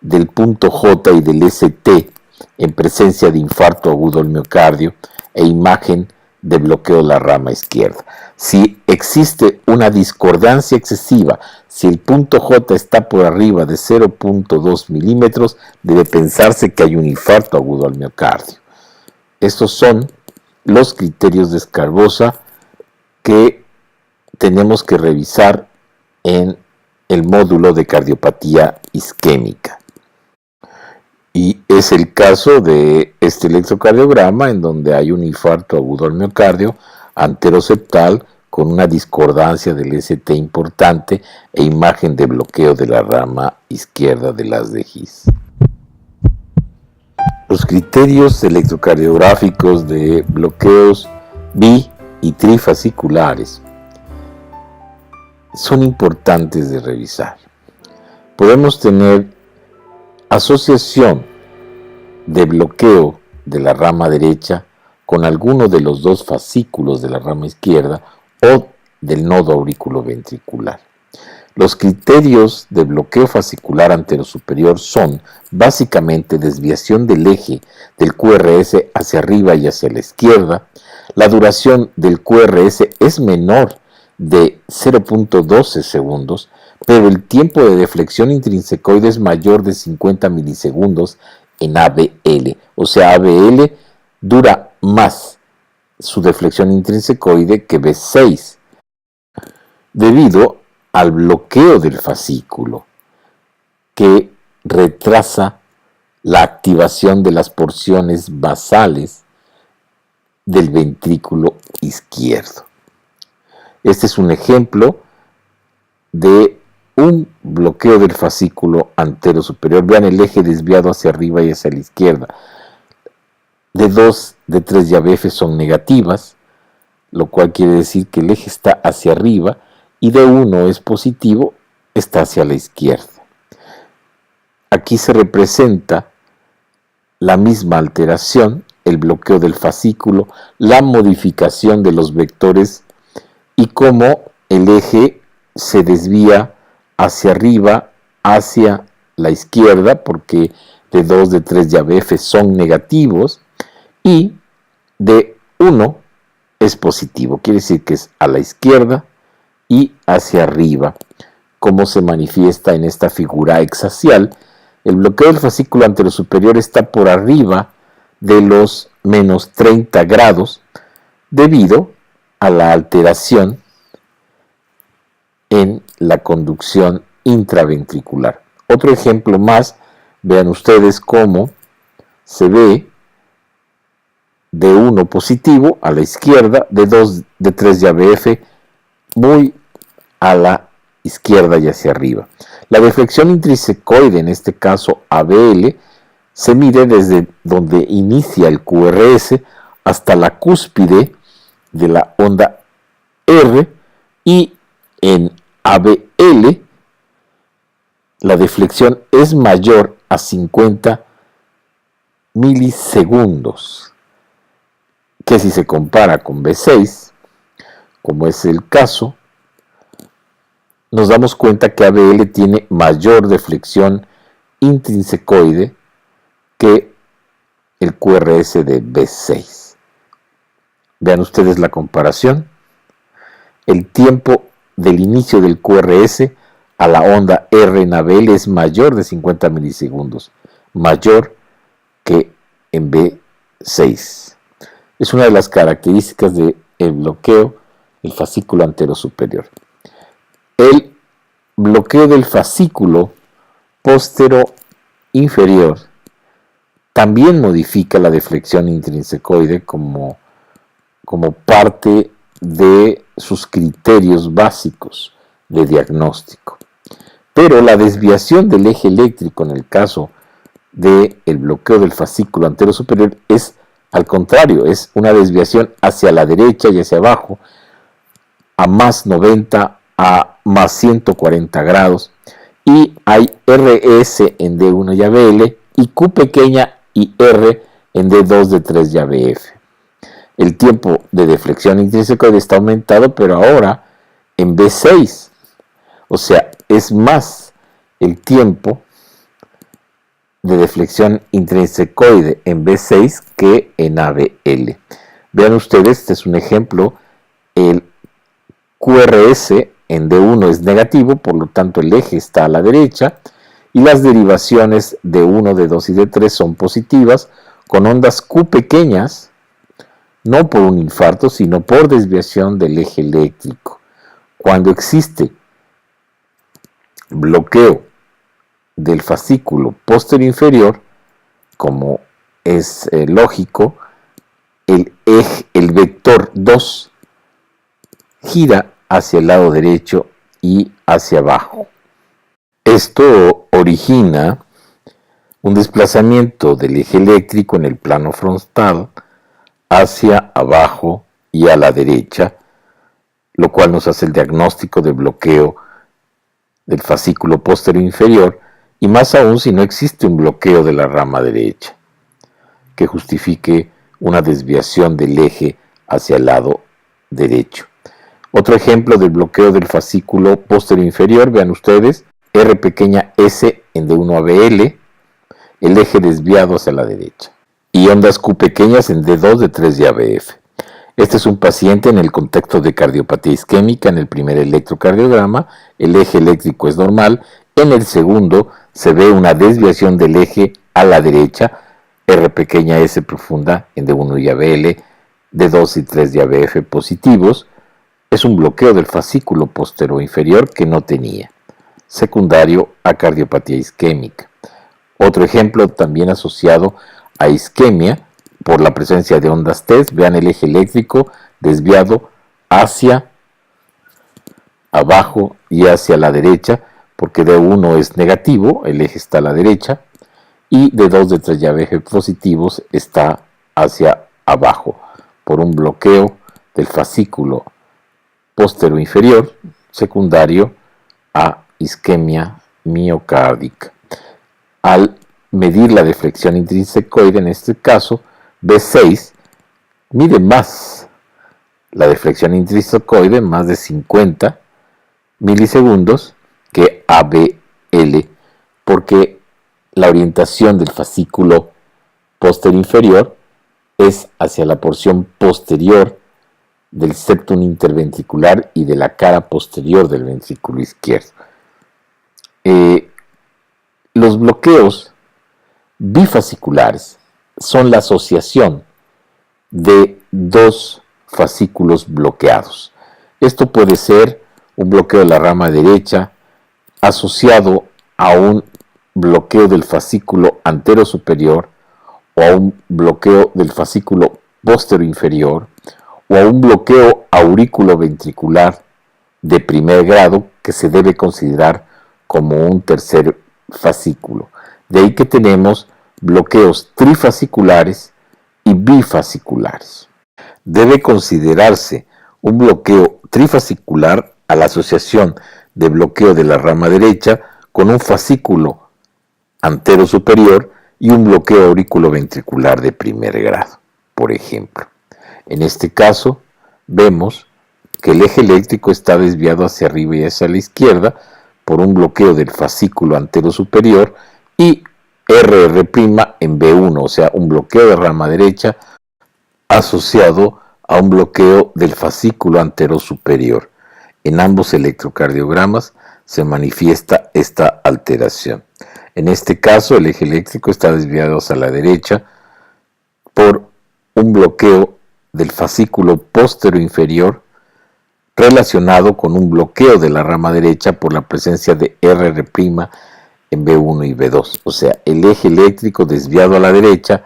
del punto J y del ST en presencia de infarto agudo al miocardio e imagen de bloqueo de la rama izquierda. Si existe una discordancia excesiva, si el punto J está por arriba de 0.2 milímetros, debe pensarse que hay un infarto agudo al miocardio. Estos son los criterios de Sgarbossa que tenemos que revisar en el módulo de cardiopatía isquémica. Y es el caso de este electrocardiograma en donde hay un infarto agudo al miocardio anteroseptal con una discordancia del ST importante e imagen de bloqueo de la rama izquierda de las de His. Los criterios electrocardiográficos de bloqueos bi y trifasciculares son importantes de revisar. Podemos tener asociación de bloqueo de la rama derecha con alguno de los dos fascículos de la rama izquierda o del nodo auriculoventricular. Los criterios de bloqueo fascicular anterosuperior son básicamente desviación del eje del QRS hacia arriba y hacia la izquierda. La duración del QRS es menor de 0.12 segundos, pero el tiempo de deflexión intrinsecoide es mayor de 50 milisegundos en ABL. O sea, ABL dura más su deflexión intrinsecoide que B6, debido al bloqueo del fascículo, que retrasa la activación de las porciones basales del ventrículo izquierdo. Este es un ejemplo de un bloqueo del fascículo anterosuperior. Vean el eje desviado hacia arriba y hacia la izquierda. D2, D3 y ABF son negativas, lo cual quiere decir que el eje está hacia arriba, y D1 es positivo, está hacia la izquierda. Aquí se representa la misma alteración, el bloqueo del fascículo, la modificación de los vectores y cómo el eje se desvía hacia arriba, hacia la izquierda, porque D2, D3 y ABF son negativos, y D1 es positivo, quiere decir que es a la izquierda y hacia arriba, como se manifiesta en esta figura hexaxial. El bloqueo del fascículo anterosuperior está por arriba de los menos 30 grados debido a la alteración en la conducción intraventricular. Otro ejemplo más, vean ustedes cómo se ve D1 positivo a la izquierda, D2, D3 y ABF muy a la izquierda y hacia arriba. La deflexión intrinsecoide, en este caso ABL, se mide desde donde inicia el QRS hasta la cúspide de la onda R, y en ABL la deflexión es mayor a 50 milisegundos, que si se compara con B6, como es el caso, nos damos cuenta que ABL tiene mayor deflexión intrínsecoide que el QRS de B6. Vean ustedes la comparación. El tiempo del inicio del QRS a la onda R en ABL es mayor de 50 milisegundos, mayor que en B6. Es una de las características del bloqueo del fascículo antero superior. El bloqueo del fascículo póstero inferior también modifica la deflexión intrínsecoide como parte de sus criterios básicos de diagnóstico. Pero la desviación del eje eléctrico en el caso del bloqueo del fascículo antero superior es al contrario, es una desviación hacia la derecha y hacia abajo a más 90 a más 140 grados, y hay RS en D1 y ABL y Q pequeña y R en D2, D3 y ABF. El tiempo de deflexión intrínsecoide está aumentado, pero ahora en B6, o sea, es más el tiempo de deflexión intrínsecoide en B6 que en ABL. Vean ustedes, este es un ejemplo. El QRS en D1 es negativo, por lo tanto el eje está a la derecha, y las derivaciones D1, D2 y D3 son positivas, con ondas Q pequeñas, no por un infarto, sino por desviación del eje eléctrico. Cuando existe bloqueo del fascículo póstero inferior, como es lógico, el vector 2 gira hacia el lado derecho y hacia abajo. Esto origina un desplazamiento del eje eléctrico en el plano frontal hacia abajo y a la derecha, lo cual nos hace el diagnóstico de bloqueo del fascículo póstero inferior, y más aún si no existe un bloqueo de la rama derecha que justifique una desviación del eje hacia el lado derecho. Otro ejemplo del bloqueo del fascículo póstero inferior, vean ustedes, R pequeña S en D1 ABL, el eje desviado hacia la derecha, y ondas Q pequeñas en D2, D3 y ABF. Este es un paciente en el contexto de cardiopatía isquémica. En el primer electrocardiograma, el eje eléctrico es normal. En el segundo, se ve una desviación del eje a la derecha, R pequeña S profunda en D1 y ABL, D2 y 3 y ABF positivos. Es un bloqueo del fascículo póstero inferior que no tenía, secundario a cardiopatía isquémica. Otro ejemplo también asociado a isquemia por la presencia de ondas T. Vean el eje eléctrico desviado hacia abajo y hacia la derecha, porque D1 es negativo, el eje está a la derecha, y D2, D3 y ABF positivos está hacia abajo, por un bloqueo del fascículo póstero inferior secundario a isquemia miocárdica. Al medir la deflexión intrínsecoide, en este caso B6, mide más la deflexión intrínsecoide, más de 50 milisegundos, que ABL, porque la orientación del fascículo póstero inferior es hacia la porción posterior del septum interventricular y de la cara posterior del ventrículo izquierdo. Los bloqueos bifasciculares son la asociación de dos fascículos bloqueados. Esto puede ser un bloqueo de la rama derecha asociado a un bloqueo del fascículo antero superior, o a un bloqueo del fascículo póstero inferior, o a un bloqueo aurículo-ventricular de primer grado que se debe considerar como un tercer fascículo. De ahí que tenemos bloqueos trifasciculares y bifasciculares. Debe considerarse un bloqueo trifascicular a la asociación de bloqueo de la rama derecha con un fascículo antero superior y un bloqueo auriculoventricular de primer grado, por ejemplo. En este caso, vemos que el eje eléctrico está desviado hacia arriba y hacia la izquierda por un bloqueo del fascículo antero superior y RR' en B1, o sea, un bloqueo de rama derecha asociado a un bloqueo del fascículo antero superior. En ambos electrocardiogramas se manifiesta esta alteración. En este caso, el eje eléctrico está desviado hacia la derecha por un bloqueo del fascículo póstero inferior relacionado con un bloqueo de la rama derecha por la presencia de RR' en B1 y B2. O sea, el eje eléctrico desviado a la derecha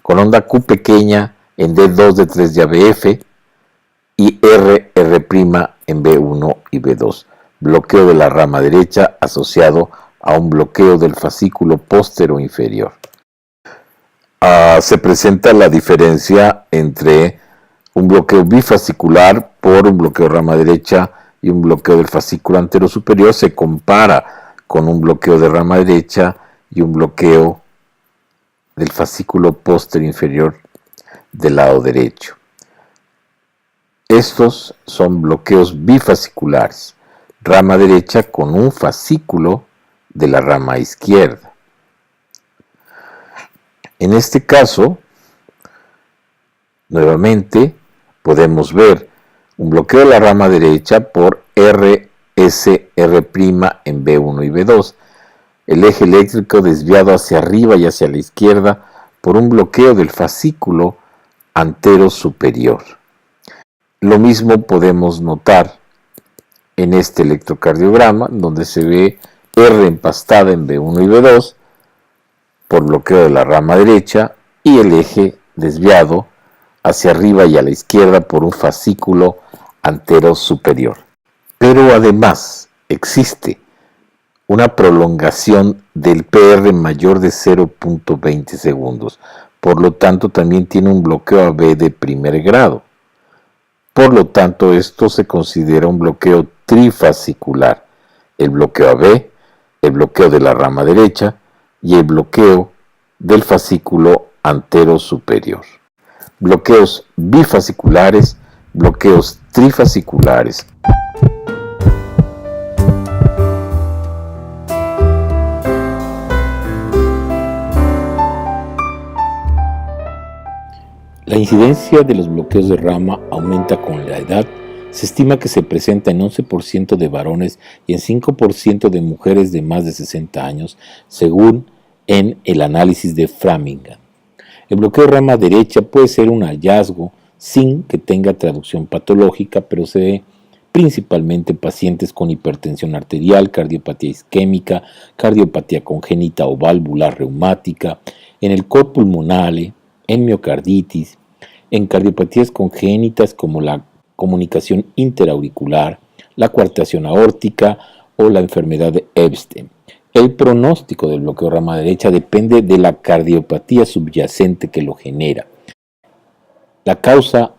con onda Q pequeña en D2 de 3 de ABF y RR' en B1 y B2. Bloqueo de la rama derecha asociado a un bloqueo del fascículo póstero inferior. Se presenta la diferencia entre un bloqueo bifascicular por un bloqueo de rama derecha y un bloqueo del fascículo antero superior. Se compara con un bloqueo de rama derecha y un bloqueo del fascículo póstero inferior del lado derecho. Estos son bloqueos bifasciculares, rama derecha con un fascículo de la rama izquierda. En este caso, nuevamente podemos ver un bloqueo de la rama derecha por RSR' en B1 y B2, el eje eléctrico desviado hacia arriba y hacia la izquierda por un bloqueo del fascículo antero superior. Lo mismo podemos notar en este electrocardiograma, donde se ve R empastada en B1 y B2 por bloqueo de la rama derecha y el eje desviado hacia arriba y a la izquierda por un fascículo antero superior. Pero además existe una prolongación del PR mayor de 0.20 segundos. Por lo tanto, también tiene un bloqueo AB de primer grado. Por lo tanto, esto se considera un bloqueo trifascicular. El bloqueo AB, el bloqueo de la rama derecha y el bloqueo del fascículo antero superior. Bloqueos bifasciculares, bloqueos trifasciculares. La incidencia de los bloqueos de rama aumenta con la edad. Se estima que se presenta en 11% de varones y en 5% de mujeres de más de 60 años, según en el análisis de Framingham. El bloqueo de rama derecha puede ser un hallazgo sin que tenga traducción patológica, pero se ve principalmente en pacientes con hipertensión arterial, cardiopatía isquémica, cardiopatía congénita o valvular reumática, en el cor pulmonale, en miocarditis, en cardiopatías congénitas como la comunicación interauricular, la coartación aórtica o la enfermedad de Epstein. El pronóstico del bloqueo de rama derecha depende de la cardiopatía subyacente que lo genera. La causa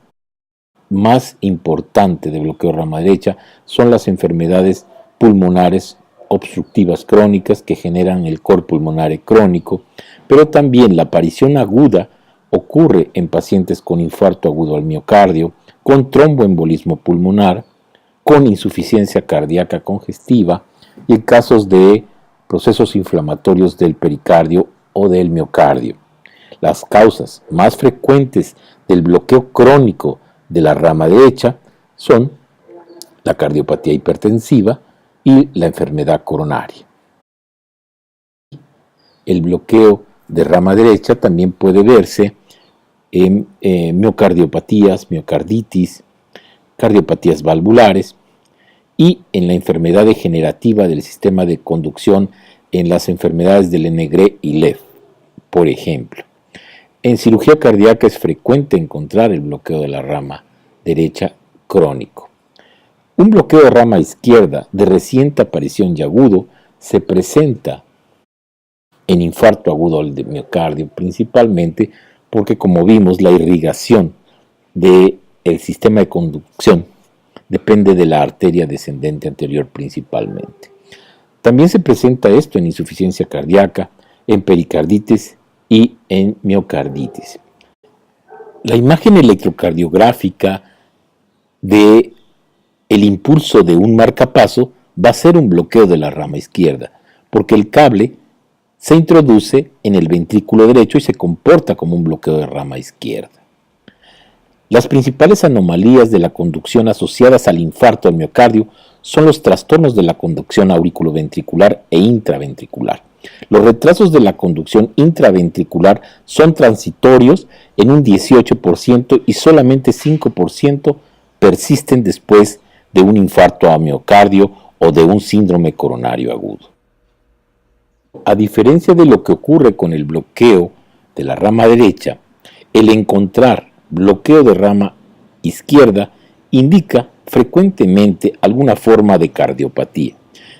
más importante de bloqueo de rama derecha son las enfermedades pulmonares obstructivas crónicas que generan el cor pulmonare crónico, pero también la aparición aguda ocurre en pacientes con infarto agudo al miocardio, con tromboembolismo pulmonar, con insuficiencia cardíaca congestiva y en casos de procesos inflamatorios del pericardio o del miocardio. Las causas más frecuentes del bloqueo crónico de la rama derecha son la cardiopatía hipertensiva y la enfermedad coronaria. El bloqueo de rama derecha también puede verse en miocardiopatías, miocarditis, cardiopatías valvulares y en la enfermedad degenerativa del sistema de conducción en las enfermedades de Lenegre y Lev, por ejemplo. En cirugía cardíaca es frecuente encontrar el bloqueo de la rama derecha crónico. Un bloqueo de rama izquierda de reciente aparición y agudo se presenta en infarto agudo al miocardio, principalmente porque como vimos, la irrigación del sistema de conducción depende de la arteria descendente anterior principalmente. También se presenta esto en insuficiencia cardíaca, en pericarditis y en miocarditis. La imagen electrocardiográfica de el impulso de un marcapaso va a ser un bloqueo de la rama izquierda, porque el cable se introduce en el ventrículo derecho y se comporta como un bloqueo de rama izquierda. Las principales anomalías de la conducción asociadas al infarto al miocardio son los trastornos de la conducción auriculoventricular e intraventricular. Los retrasos de la conducción intraventricular son transitorios en un 18% y solamente 5% persisten después de un infarto a miocardio o de un síndrome coronario agudo. A diferencia de lo que ocurre con el bloqueo de la rama derecha, el encontrar bloqueo de rama izquierda indica frecuentemente alguna forma de cardiopatía,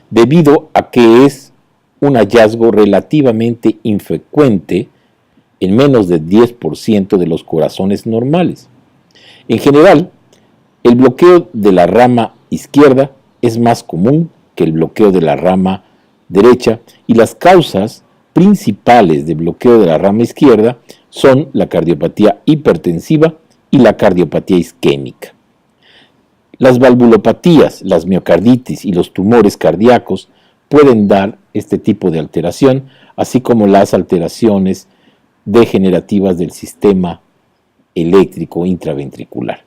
debido a que es un hallazgo relativamente infrecuente en menos del 10% de los corazones normales. En general, el bloqueo de la rama izquierda es más común que el bloqueo de la rama derecha y las causas principales de bloqueo de la rama izquierda son la cardiopatía hipertensiva y la cardiopatía isquémica. Las valvulopatías, las miocarditis y los tumores cardíacos pueden dar este tipo de alteración, así como las alteraciones degenerativas del sistema eléctrico intraventricular.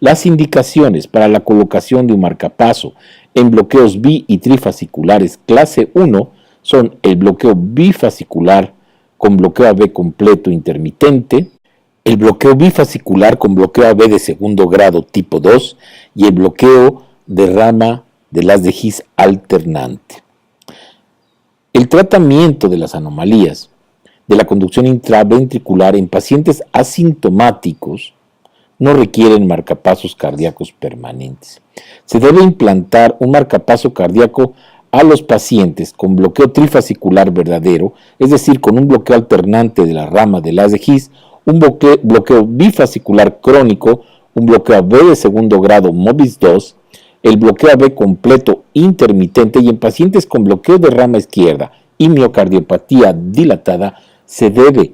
Las indicaciones para la colocación de un marcapaso en bloqueos bi y trifasciculares clase 1 son el bloqueo bifascicular con bloqueo AB completo intermitente, el bloqueo bifascicular con bloqueo AB de segundo grado tipo 2 y el bloqueo de rama del haz de His alternante. El tratamiento de las anomalías de la conducción intraventricular en pacientes asintomáticos no requieren marcapasos cardíacos permanentes. Se debe implantar un marcapaso cardíaco a los pacientes con bloqueo trifascicular verdadero, es decir, con un bloqueo alternante de la rama del haz de His, un bloqueo bifascicular crónico, un bloqueo AB de segundo grado MOBIS 2, el bloqueo AB completo intermitente y en pacientes con bloqueo de rama izquierda y miocardiopatía dilatada se debe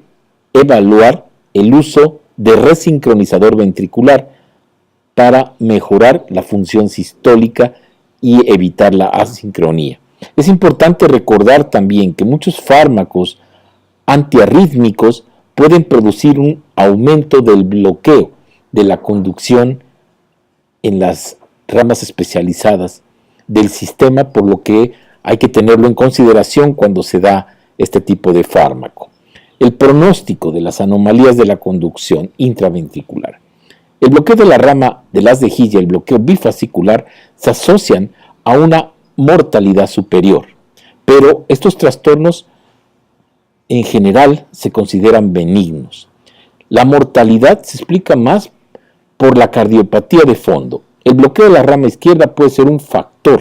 evaluar el uso de resincronizador ventricular para mejorar la función sistólica y evitar la asincronía. Es importante recordar también que muchos fármacos antiarrítmicos pueden producir un aumento del bloqueo de la conducción en las ramas especializadas del sistema, por lo que hay que tenerlo en consideración cuando se da este tipo de fármaco. El pronóstico de las anomalías de la conducción intraventricular. El bloqueo de la rama del haz de His y el bloqueo bifascicular se asocian a una mortalidad superior, pero estos trastornos en general se consideran benignos. La mortalidad se explica más por la cardiopatía de fondo. El bloqueo de la rama izquierda puede ser un factor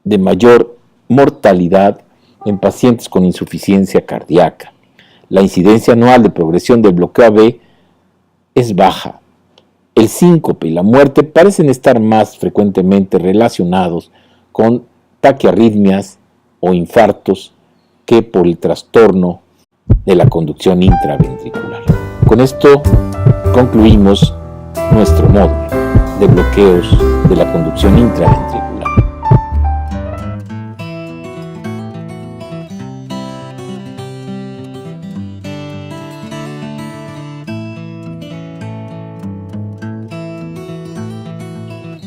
de mayor mortalidad en pacientes con insuficiencia cardíaca. La incidencia anual de progresión del bloqueo AB es baja. El síncope y la muerte parecen estar más frecuentemente relacionados con taquiarritmias o infartos que por el trastorno de la conducción intraventricular. Con esto concluimos nuestro módulo de bloqueos de la conducción intraventricular.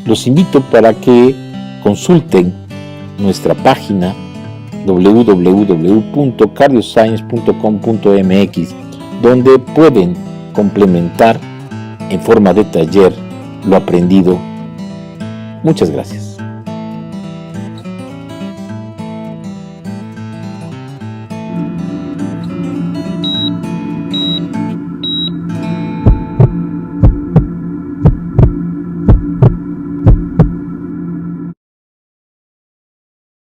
Los invito para que consulten nuestra página www.cardioscience.com.mx, donde pueden complementar en forma de taller lo aprendido. Muchas gracias.